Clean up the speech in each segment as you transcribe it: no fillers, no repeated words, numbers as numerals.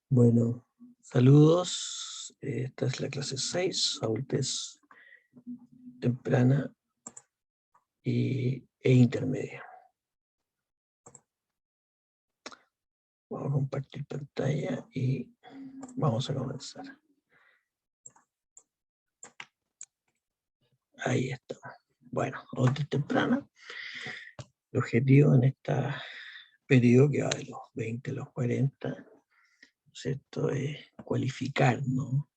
Bueno, saludos. Esta es la clase 6, adultez temprana e intermedia. Vamos a compartir pantalla y vamos a comenzar. Ahí está. Bueno, adultez temprana. El objetivo en este periodo que va de los 20 a los 40, ¿cierto? Es cualificar, ¿no?,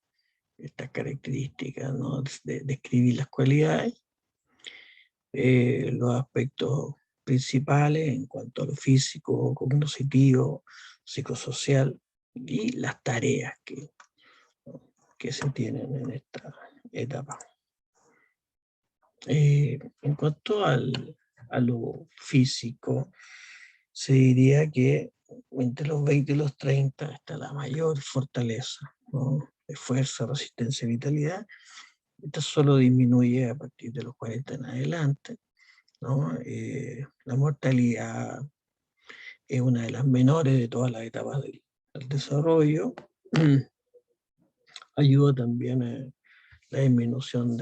estas características, ¿no?, describir las cualidades, los aspectos principales en cuanto a lo físico, cognitivo, psicosocial y las tareas que se tienen en esta etapa. En cuanto a lo físico, se diría que entre los 20 y los 30 está la mayor fortaleza, ¿no?, de fuerza, resistencia y vitalidad. Esto solo disminuye a partir de los 40 en adelante, ¿no? La mortalidad es una de las menores de todas las etapas del desarrollo. Ayuda también a la disminución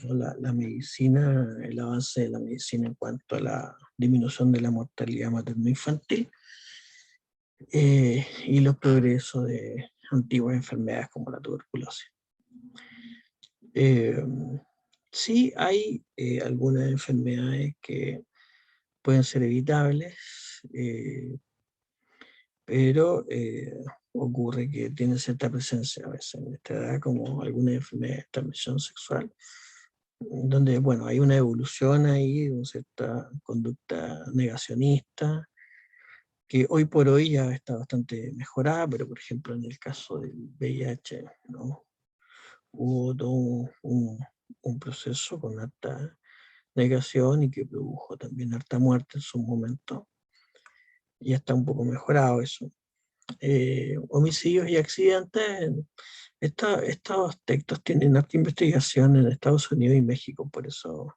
la medicina, el avance de la medicina en cuanto a la disminución de la mortalidad materno-infantil, y los progresos de antiguas enfermedades como la tuberculosis. Sí hay algunas enfermedades que pueden ser evitables, pero ocurre que tiene cierta presencia a veces en esta edad, como algunas enfermedades de transmisión sexual, donde, bueno, hay una evolución ahí, una cierta conducta negacionista, que hoy por hoy ya está bastante mejorada, pero por ejemplo en el caso del VIH, ¿no?, hubo todo un proceso con harta negación y que produjo también harta muerte en su momento. Ya está un poco mejorado eso. Homicidios y accidentes, estos textos tienen harta investigación en Estados Unidos y México, por eso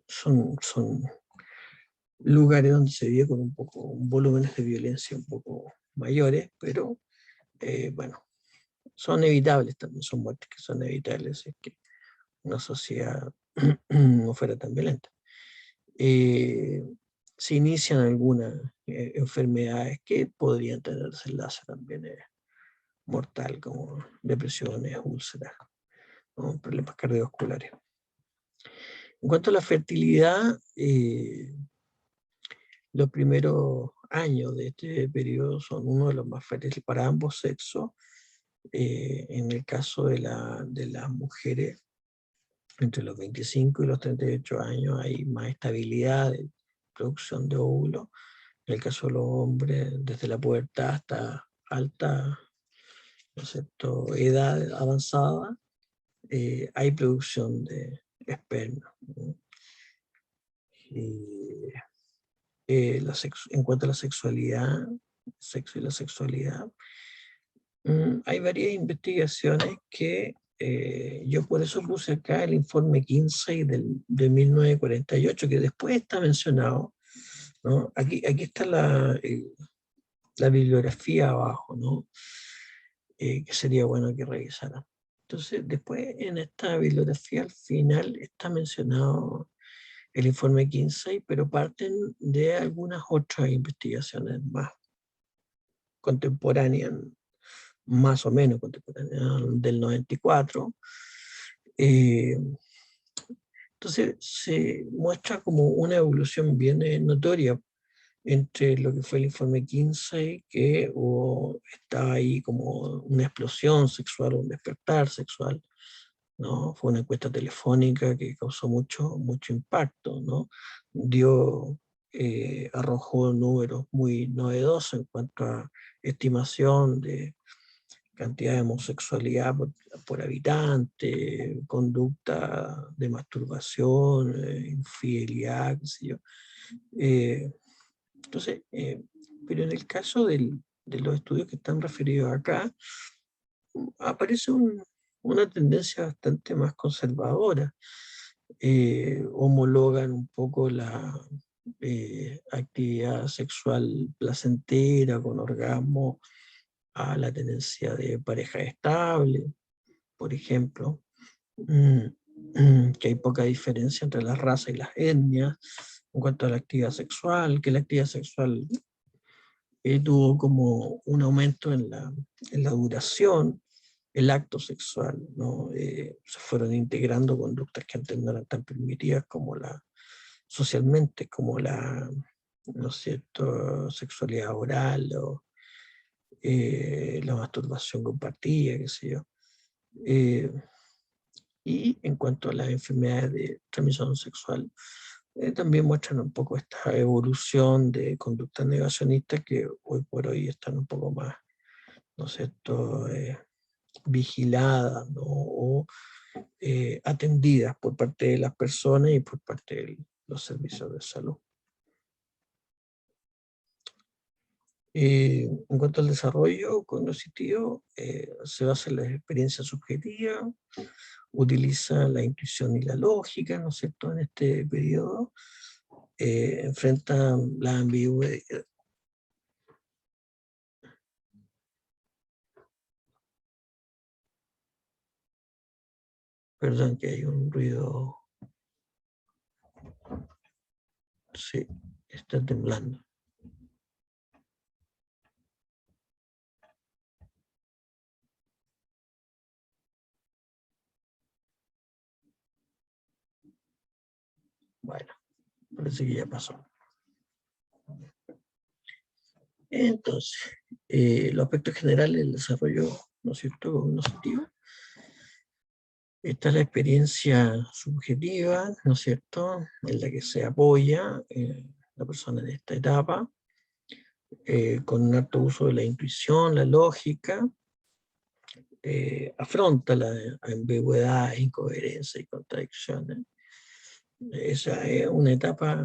son lugares donde se vive con un volúmenes de violencia un poco mayores, pero bueno, son evitables también, son muertes que son evitables si es que una sociedad no fuera tan violenta. Se inician algunas enfermedades que podrían tener desenlace también mortal, como depresiones, úlceras, ¿no?, problemas cardiovasculares. En cuanto a la fertilidad, los primeros años de este periodo son uno de los más fértiles para ambos sexos. En el caso de las mujeres, entre los 25 y los 38 años hay más estabilidad de producción de óvulos. En el caso de los hombres, desde la pubertad hasta alta, ¿no es cierto?, edad avanzada, hay producción de esperma, ¿no? Y, en cuanto a la sexualidad, sexo y la sexualidad, hay varias investigaciones que yo por eso puse acá el informe Kinsey de 1948, que después está mencionado, ¿no? Aquí está la bibliografía abajo, ¿no? Que sería bueno que revisaran. Entonces, después en esta bibliografía al final está mencionado el informe Kinsey, pero parten de algunas otras investigaciones más contemporáneas, más o menos contemporáneas, del 94. Entonces se muestra como una evolución bien notoria entre lo que fue el informe Kinsey, que estaba ahí como una explosión sexual, un despertar sexual, ¿no? Fue una encuesta telefónica que causó mucho impacto, ¿no? Arrojó números muy novedosos en cuanto a estimación de cantidad de homosexualidad por habitante, conducta de masturbación, infidelidad, qué sé yo. Entonces, pero en el caso de los estudios que están referidos acá, aparece una tendencia bastante más conservadora. Homologan un poco actividad sexual placentera con orgasmo a la tenencia de pareja estable, por ejemplo, que hay poca diferencia entre las razas y las etnias en cuanto a la actividad sexual, que la actividad sexual tuvo como un aumento en la duración, el acto sexual, ¿no? Se fueron integrando conductas que antes no eran tan permitidas como socialmente, como ¿no es cierto?, sexualidad oral o la masturbación compartida, qué sé yo. Y en cuanto a las enfermedades de transmisión sexual, también muestran un poco esta evolución de conductas negacionistas que hoy por hoy están un poco más, ¿no es cierto?, vigiladas, ¿no?, o atendidas por parte de las personas y por parte de los servicios de salud. En cuanto al desarrollo cognitivo, se basa en las experiencias subjetivas, utiliza la intuición y la lógica, ¿no es cierto?, en este periodo, enfrenta la ambigüedad. Perdón, que hay un ruido. Sí, está temblando. Bueno, parece que ya pasó. Entonces, los aspectos generales del desarrollo, ¿no es cierto?, cognitivo. Esta es la experiencia subjetiva, ¿no es cierto?, en la que se apoya la persona en esta etapa, con un alto uso de la intuición, la lógica, afronta la ambigüedad, incoherencia y contradicciones. Esa es una etapa,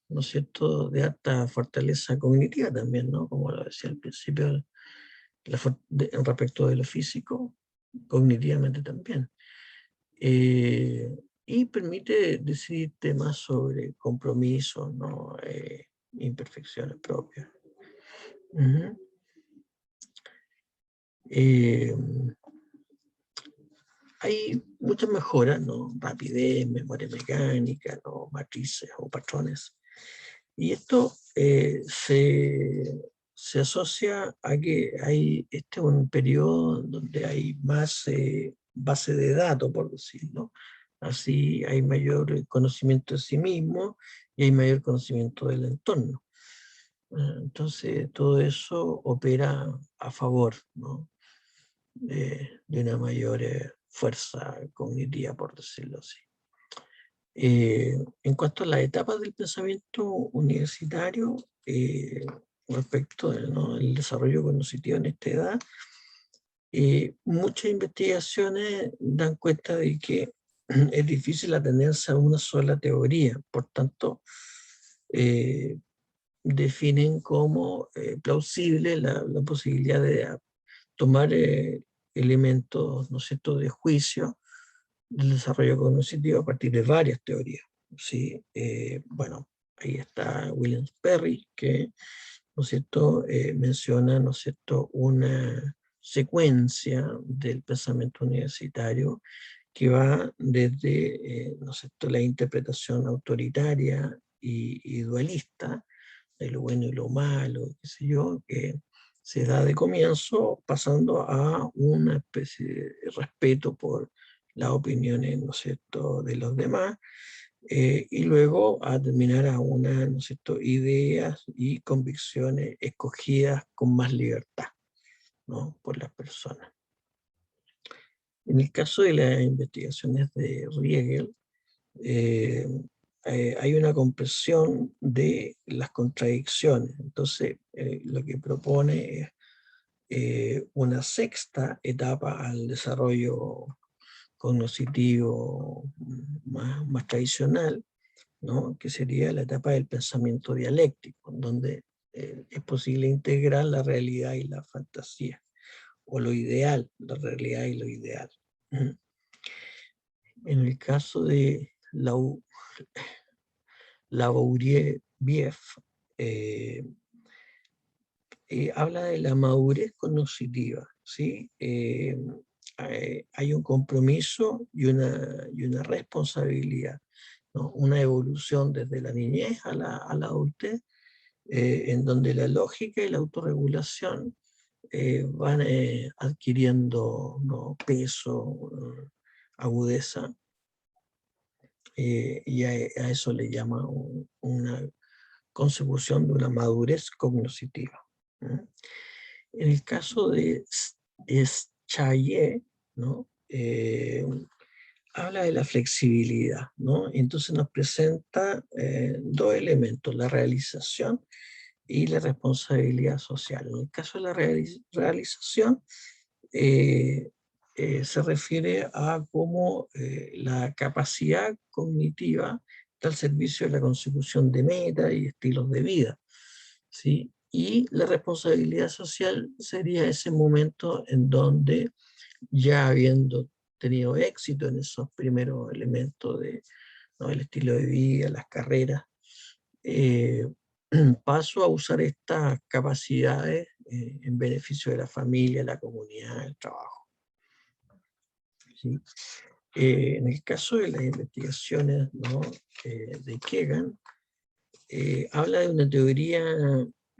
¿no es cierto?, de alta fortaleza cognitiva también, ¿no?, como lo decía al principio, respecto de lo físico, cognitivamente también. Y permite decidir temas sobre compromisos, ¿no?, imperfecciones propias. Uh-huh. Hay muchas mejoras, ¿no?, rapidez, memoria mecánica, ¿no?, matrices o patrones. Y esto se asocia a que este es un periodo donde hay más base de datos, por decirlo. Así hay mayor conocimiento de sí mismo y hay mayor conocimiento del entorno. Entonces, todo eso opera a favor, ¿no?, de una mayor fuerza cognitiva, por decirlo así. En cuanto a las etapas del pensamiento universitario, respecto del desarrollo cognitivo en esta edad, muchas investigaciones dan cuenta de que es difícil atenerse a una sola teoría, por tanto, definen como plausible la posibilidad de tomar elementos, ¿no es cierto?, de juicio del desarrollo cognitivo a partir de varias teorías. ¿Sí? Bueno, ahí está William Perry, que, ¿no es cierto?, menciona, ¿no es cierto?, una secuencia del pensamiento universitario que va desde, ¿no es cierto?, la interpretación autoritaria y dualista de lo bueno y lo malo, qué sé yo, que se da de comienzo, pasando a una especie de respeto por las opiniones, ¿no es cierto?, de los demás, y luego a terminar a una, ¿no es cierto?, ideas y convicciones escogidas con más libertad, ¿no?, por las personas. En el caso de las investigaciones de Riegel, eh, hay una comprensión de las contradicciones. Entonces, lo que propone es una sexta etapa al desarrollo cognitivo más tradicional, ¿no?, que sería la etapa del pensamiento dialéctico, donde es posible integrar la realidad y la fantasía, o lo ideal, la realidad y lo ideal. En el caso de Labouriev, habla de la madurez cognitiva, ¿sí? Hay un compromiso y una responsabilidad, ¿no? Una evolución desde la niñez a la adultez, en donde la lógica y la autorregulación van adquiriendo, ¿no?, peso, agudeza, y a eso le llama una consecución de una madurez cognitiva. En el caso de Schayer, ¿no?, habla de la flexibilidad, ¿no? Entonces nos presenta dos elementos: la realización y la responsabilidad social. En el caso de la realización, se refiere a cómo la capacidad cognitiva está al servicio de la consecución de metas y estilos de vida, ¿sí? Y la responsabilidad social sería ese momento en donde, ya habiendo tenido éxito en esos primeros elementos de, ¿no?, el estilo de vida, las carreras, paso a usar estas capacidades en beneficio de la familia, la comunidad, el trabajo, ¿sí? En el caso de las investigaciones, ¿no?, de Kegan, habla de una teoría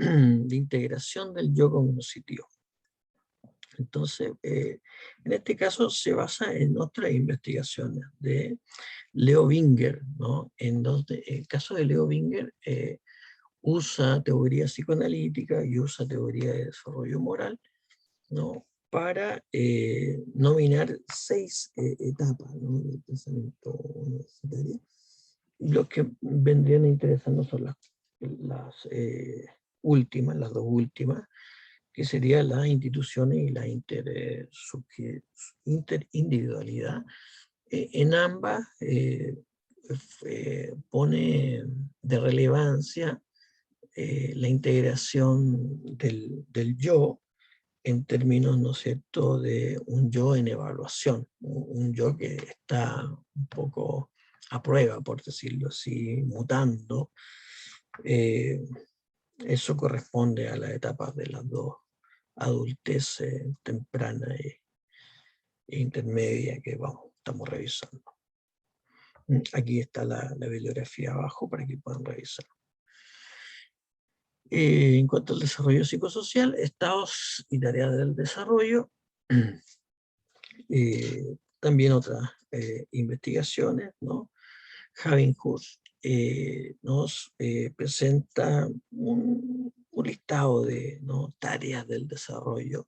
de integración del yo cognitivo. Entonces, en este caso se basa en otras investigaciones de Leo Winger, ¿no?, en donde el caso de Leo Winger usa teoría psicoanalítica y usa teoría de desarrollo moral, ¿no?, para nominar 6 etapas, ¿no?, del pensamiento universitario. Lo que vendrían a interesarnos son las últimas, las dos últimas, que serían las instituciones y la interindividualidad. En ambas pone de relevancia la integración del yo en términos, ¿no es cierto?, de un yo en evaluación, un yo que está un poco a prueba, por decirlo así, mutando. Eso corresponde a las etapas de las dos: adultez temprana e intermedia, que estamos revisando. Aquí está la bibliografía abajo para que puedan revisar. En cuanto al desarrollo psicosocial, estados y tareas del desarrollo, también otras investigaciones, ¿no? Havinghurst nos presenta un listado de, ¿no?, tareas del desarrollo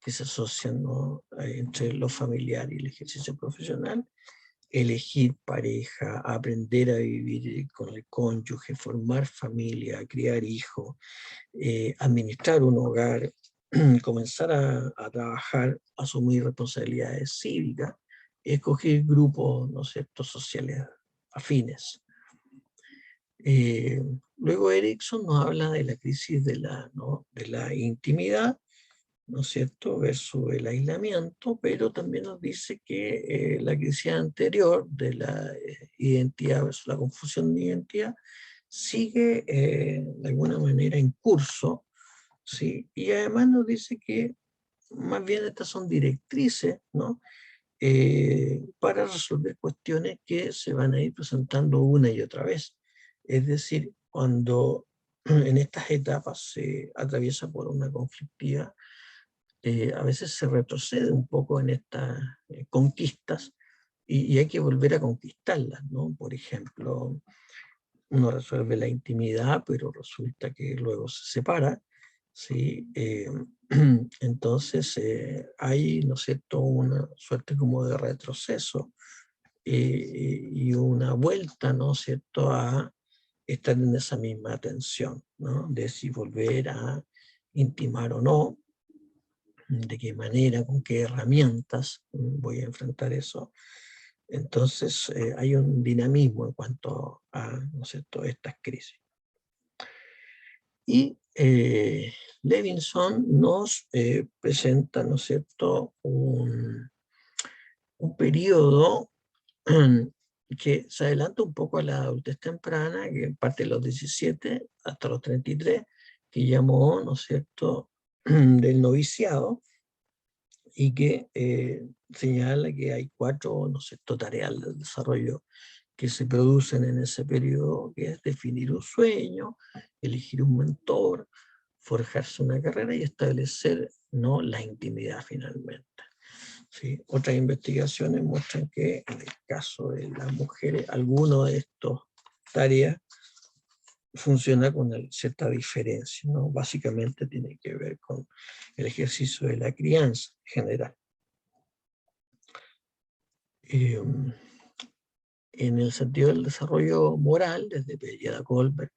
que se asocian, ¿no?, entre lo familiar y el ejercicio profesional: elegir pareja, aprender a vivir con el cónyuge, formar familia, criar hijos, administrar un hogar, comenzar a trabajar, asumir responsabilidades cívicas, escoger grupos, ¿no es cierto?, sociales afines. Luego Erickson nos habla de la crisis de la intimidad, ¿no es cierto?, versus el aislamiento, pero también nos dice que la crisis anterior de la identidad versus la confusión de identidad sigue de alguna manera en curso, ¿sí? Y además nos dice que más bien estas son directrices, ¿no?, para resolver cuestiones que se van a ir presentando una y otra vez. Es decir, cuando en estas etapas se atraviesa por una conflictividad, a veces se retrocede un poco en estas conquistas, y hay que volver a conquistarlas, ¿no? Por ejemplo, uno resuelve la intimidad, pero resulta que luego se separa, ¿sí? Entonces hay, ¿no es cierto?, una suerte como de retroceso y una vuelta, ¿no es cierto?, a estar en esa misma tensión, ¿no?, de si volver a intimar o no, de qué manera, con qué herramientas voy a enfrentar eso. Entonces hay un dinamismo en cuanto a, ¿no es cierto?, estas crisis. Y Levinson nos presenta, ¿no es cierto?, un periodo que se adelanta un poco a la adultez temprana, que parte de los 17 hasta los 33, que llamó, ¿no es cierto?, del noviciado, y que señala que hay 4, ¿no es cierto?, tareas del desarrollo que se producen en ese periodo, que es definir un sueño, elegir un mentor, forjarse una carrera y establecer, ¿no?, la intimidad finalmente. ¿Sí? Otras investigaciones muestran que en el caso de las mujeres, alguno de estos tareas funciona con cierta diferencia, ¿no? Básicamente tiene que ver con el ejercicio de la crianza en general. En el sentido del desarrollo moral, desde Belleda-Goldberg,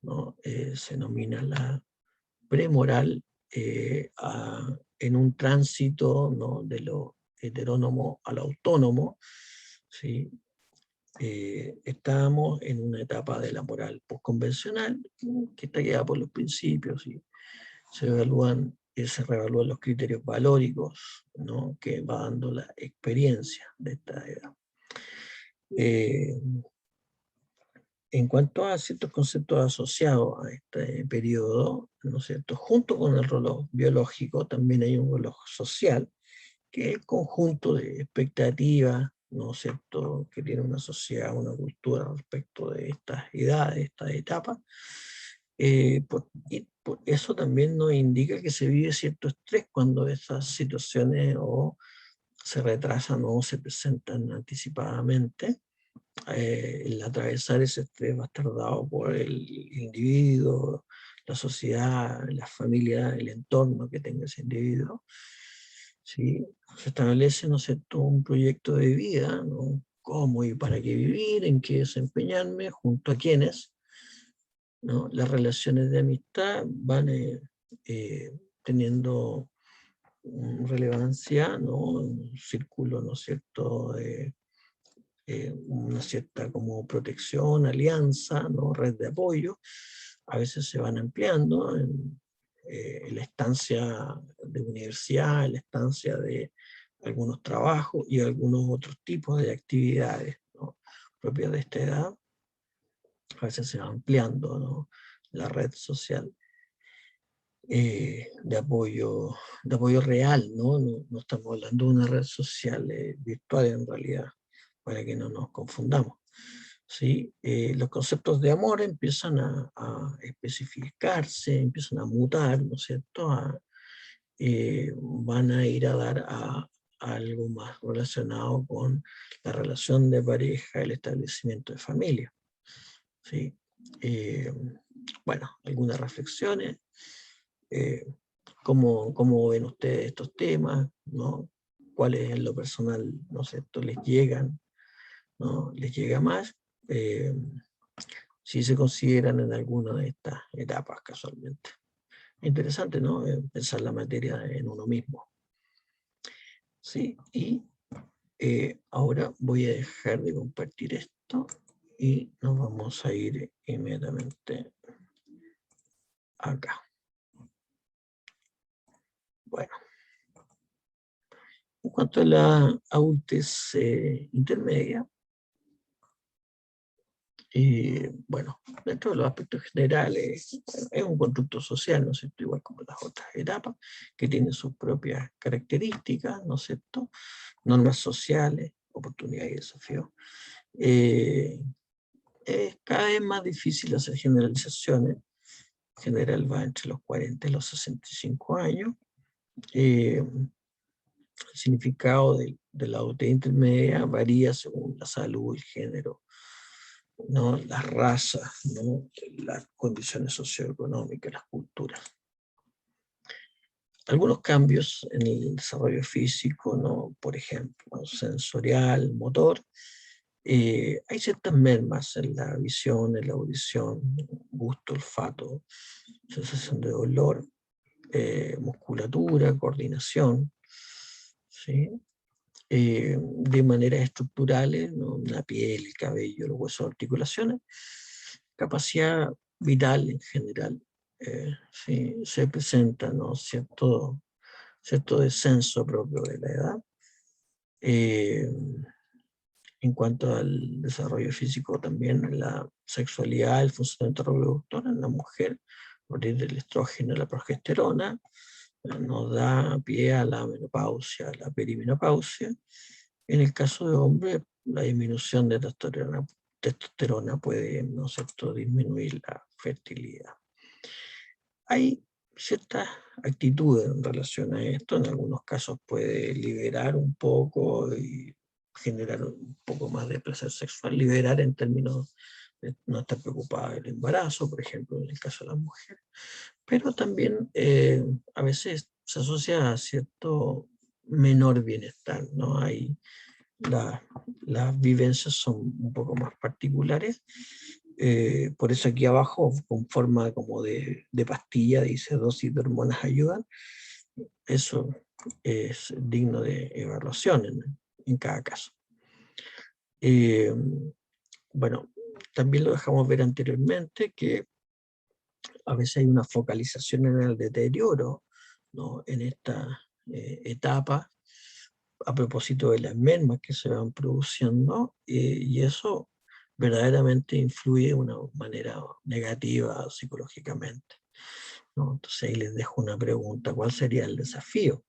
¿no?, se denomina la premoral en un tránsito, ¿no?, de lo heterónomo a lo autónomo, ¿sí? Estábamos en una etapa de la moral postconvencional, que está guiada por los principios y se reevalúan los criterios valóricos, ¿no?, que va dando la experiencia de esta edad. En cuanto a ciertos conceptos asociados a este periodo, ¿no es cierto?, junto con el reloj biológico también hay un reloj social, que es el conjunto de expectativas, ¿no es cierto?, que tiene una sociedad, una cultura respecto de estas edades, estas etapas. Eso también nos indica que se vive cierto estrés cuando esas situaciones o se retrasan o se presentan anticipadamente. El atravesar ese estrés va a estar dado por el individuo, la sociedad, la familia, el entorno que tenga ese individuo. ¿Sí? Se establece, ¿no es cierto?, un proyecto de vida, ¿no?, cómo y para qué vivir, en qué desempeñarme, junto a quiénes, ¿no? Las relaciones de amistad van teniendo relevancia, ¿no?, un círculo, ¿no es cierto?, una cierta como protección, alianza, ¿no?, red de apoyo. A veces se van ampliando en la estancia de universidad, en la estancia de algunos trabajos y algunos otros tipos de actividades, ¿no?, propias de esta edad. A veces se va ampliando, ¿no?, la red social de apoyo real, ¿no? No estamos hablando de una red social virtual en realidad, para que no nos confundamos. ¿Sí? Los conceptos de amor empiezan a especificarse, empiezan a mutar, ¿no es cierto? Van a ir a dar a algo más relacionado con la relación de pareja, el establecimiento de familia. ¿Sí? Bueno, algunas reflexiones. ¿Cómo ven ustedes estos temas, ¿no? ¿Cuáles en lo personal, ¿no es cierto?, les llegan, ¿no?, les llega más? Si se consideran en alguna de estas etapas casualmente. Interesante, ¿no?, pensar la materia en uno mismo. Sí, y ahora voy a dejar de compartir esto y nos vamos a ir inmediatamente acá. Bueno, en cuanto a la adultez intermedia, bueno, dentro de los aspectos generales, bueno, es un constructo social, ¿no es cierto?, igual como las otras etapas, que tiene sus propias características, ¿no es cierto?, normas sociales, oportunidades y desafíos. Es cada vez más difícil hacer generalizaciones. En general va entre los 40 y los 65 años. El significado de la adultez intermedia varía según la salud, el género, ¿no?, las razas, ¿no?, las condiciones socioeconómicas, las culturas. Algunos cambios en el desarrollo físico, ¿no?, por ejemplo, sensorial, motor. Hay ciertas mermas en la visión, en la audición, gusto, olfato, sensación de dolor, musculatura, coordinación, ¿sí? De maneras estructurales, ¿no?, la piel, el cabello, los huesos, articulaciones, capacidad vital en general, sí, se presenta, ¿no?, cierto descenso propio de la edad. En cuanto al desarrollo físico, también la sexualidad, el funcionamiento reproductor en la mujer, a partir del estrógeno y la progesterona, nos da pie a la menopausia, a la perimenopausia. En el caso de hombres, la disminución de testosterona puede, ¿no es cierto?, disminuir la fertilidad. Hay ciertas actitudes en relación a esto, en algunos casos puede liberar un poco y generar un poco más de placer sexual, liberar en términos de no estar preocupada del embarazo, por ejemplo, en el caso de las mujeres, pero también a veces se asocia a cierto menor bienestar, ¿no? Hay las vivencias son un poco más particulares. Por eso aquí abajo, con forma como de pastilla, dice dosis de hormonas ayudan. Eso es digno de evaluación en cada caso. Bueno, también lo dejamos ver anteriormente, que a veces hay una focalización en el deterioro, ¿no?, en esta etapa, a propósito de las mermas que se van produciendo, y eso verdaderamente influye de una manera negativa psicológicamente, ¿no? Entonces ahí les dejo una pregunta: ¿cuál sería el desafío,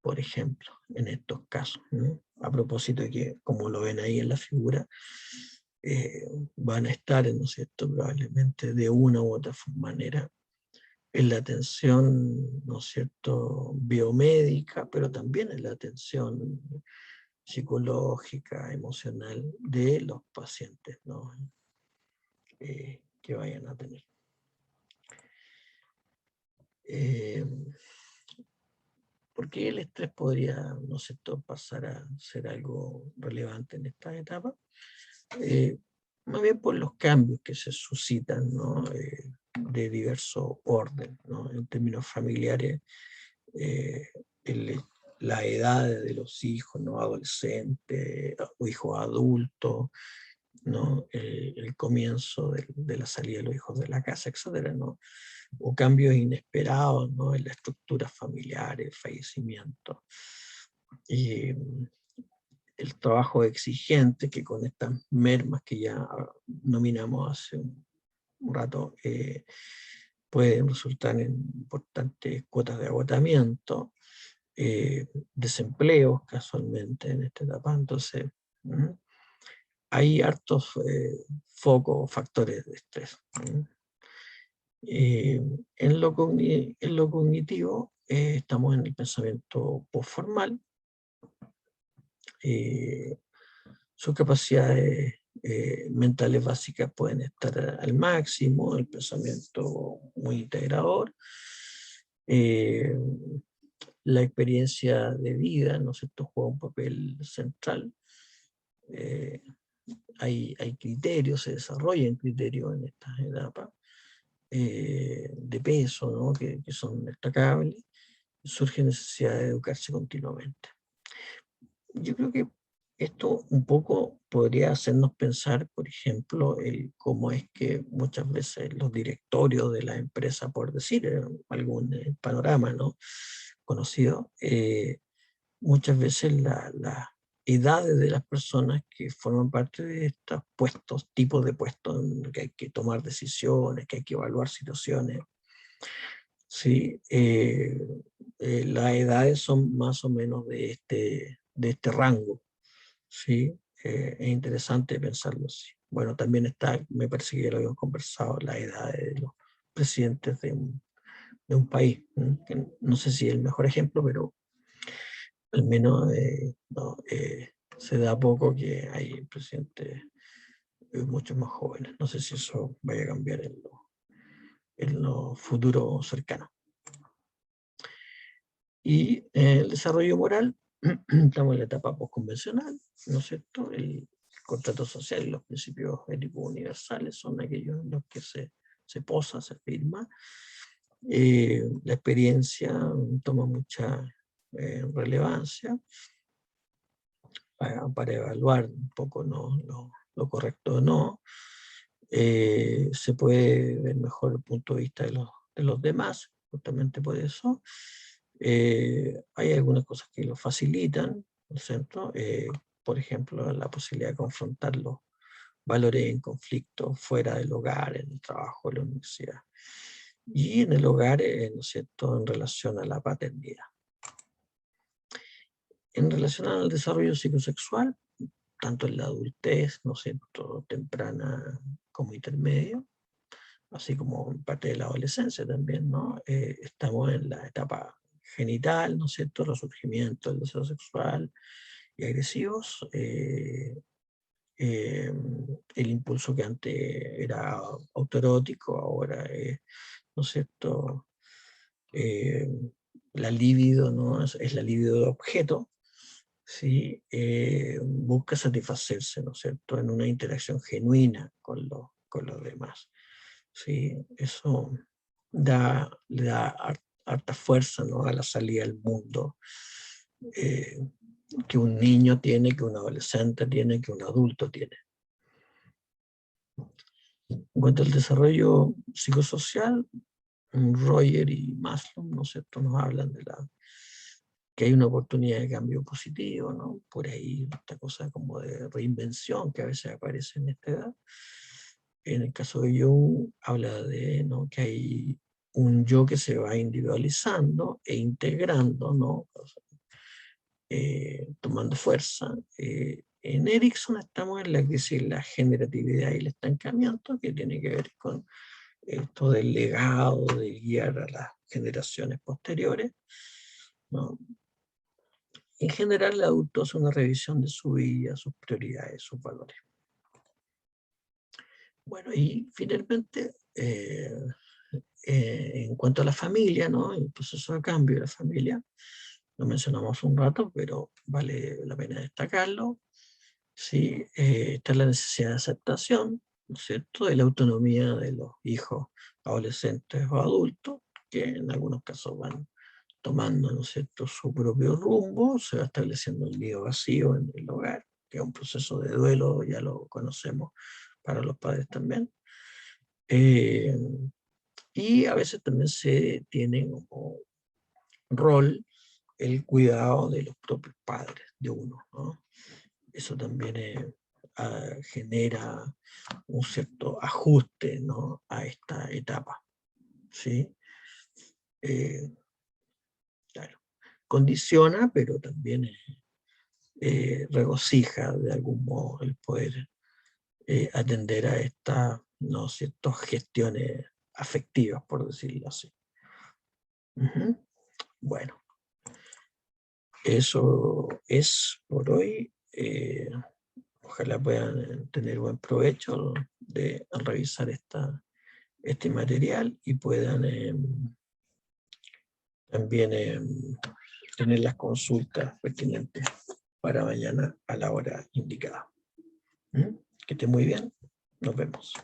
por ejemplo, en estos casos, ¿no? A propósito de que, como lo ven ahí en la figura, van a estar, ¿no es cierto?, probablemente de una u otra manera en la atención, ¿no es cierto?, biomédica, pero también en la atención psicológica, emocional de los pacientes, ¿no?, que vayan a tener. ¿Por qué el estrés podría, ¿no es cierto?, pasar a ser algo relevante en esta etapa? Más bien por los cambios que se suscitan, ¿no?, de diverso orden, ¿no? En términos familiares, eh, el- la edad de los hijos, ¿no?, adolescentes o hijos adultos, ¿no?, el comienzo de la salida de los hijos de la casa, etcétera, ¿no?, o cambios inesperados, ¿no?, en la estructura familiar, el fallecimiento. Y el trabajo exigente, que con estas mermas que ya nominamos hace un rato, pueden resultar en importantes cuotas de agotamiento, desempleo casualmente en esta etapa. Entonces, hay hartos focos, factores de estrés. En lo cognitivo, estamos en el pensamiento postformal. Sus capacidades mentales básicas pueden estar al máximo, el pensamiento muy integrador, eh, la experiencia de vida, ¿no es cierto?, juega un papel central. Eh, hay criterios, se desarrollan criterios en estas etapas de peso, ¿no?, que son destacables. Surge necesidad de educarse continuamente. Yo creo que esto un poco podría hacernos pensar, por ejemplo, el cómo es que muchas veces los directorios de la empresa, por decir algún panorama, ¿no?, conocido, muchas veces las edades de las personas que forman parte de estos puestos, tipos de puestos en los que hay que tomar decisiones, que hay que evaluar situaciones, ¿sí? Las edades son más o menos de este rango, ¿sí? Es interesante pensarlo así. Bueno, también está, me parece que ya lo habíamos conversado, la edad de los presidentes de un país, que no sé si es el mejor ejemplo, pero al menos no, se da poco que hay presidentes mucho más jóvenes. No sé si eso vaya a cambiar en lo futuro cercano. Y el desarrollo moral, estamos en la etapa postconvencional, ¿no es cierto? El contrato social y los principios éticos universales son aquellos en los que se posa, se firma. La experiencia toma mucha relevancia para evaluar un poco, ¿no?, lo correcto o no. Se puede ver mejor el punto de vista de los demás, justamente por eso. Hay algunas cosas que lo facilitan, ¿no es cierto? por ejemplo, la posibilidad de confrontar los valores en conflicto fuera del hogar, en el trabajo, en la universidad. Y en el hogar, ¿no es cierto?, en relación a la paternidad. En relación al desarrollo psicosexual, tanto en la adultez, ¿no es cierto?, temprana como intermedio, así como en parte de la adolescencia también, ¿no? Estamos en la etapa genital, ¿no es cierto?, resurgimiento del deseo sexual y agresivos, el impulso que antes era autoerótico, ahora es, ¿no es cierto?, la libido, ¿no? Es la libido de objeto, ¿sí? Busca satisfacerse, ¿no es cierto?, en una interacción genuina con los demás, ¿sí? Eso le da harta fuerza, ¿no?, a la salida al mundo, que un niño tiene, que un adolescente tiene, que un adulto tiene. En cuanto al desarrollo psicosocial, Roger y Maslow, ¿no es cierto?, nos hablan de que hay una oportunidad de cambio positivo, ¿no? Por ahí esta cosa como de reinvención que a veces aparece en esta edad. En el caso de Jung habla de, ¿no?, que hay un yo que se va individualizando e integrando, ¿no?, tomando fuerza. En Erikson estamos en la crisis de la generatividad y el estancamiento, que tiene que ver con esto del legado, de guiar a las generaciones posteriores, ¿no? En general, el adulto hace una revisión de su vida, sus prioridades, sus valores. Bueno, y finalmente, en cuanto a la familia, ¿no?, el proceso de cambio de la familia, lo mencionamos un rato, pero vale la pena destacarlo. Sí, está la necesidad de aceptación, ¿no es cierto?, de la autonomía de los hijos, adolescentes o adultos, que en algunos casos van tomando, ¿no es cierto?, su propio rumbo, se va estableciendo el nido vacío en el hogar, que es un proceso de duelo, ya lo conocemos para los padres también. Eh, y a veces también se tiene como rol el cuidado de los propios padres de uno, ¿no? Eso también genera un cierto ajuste, ¿no?, a esta etapa, ¿sí? Claro, condiciona, pero también regocija de algún modo el poder atender a estas, ¿no?, ciertas gestiones afectivas, por decirlo así. Bueno, eso es por hoy. Ojalá puedan tener buen provecho de revisar este material y puedan también tener las consultas pertinentes para mañana a la hora indicada. Que esté muy bien. Nos vemos.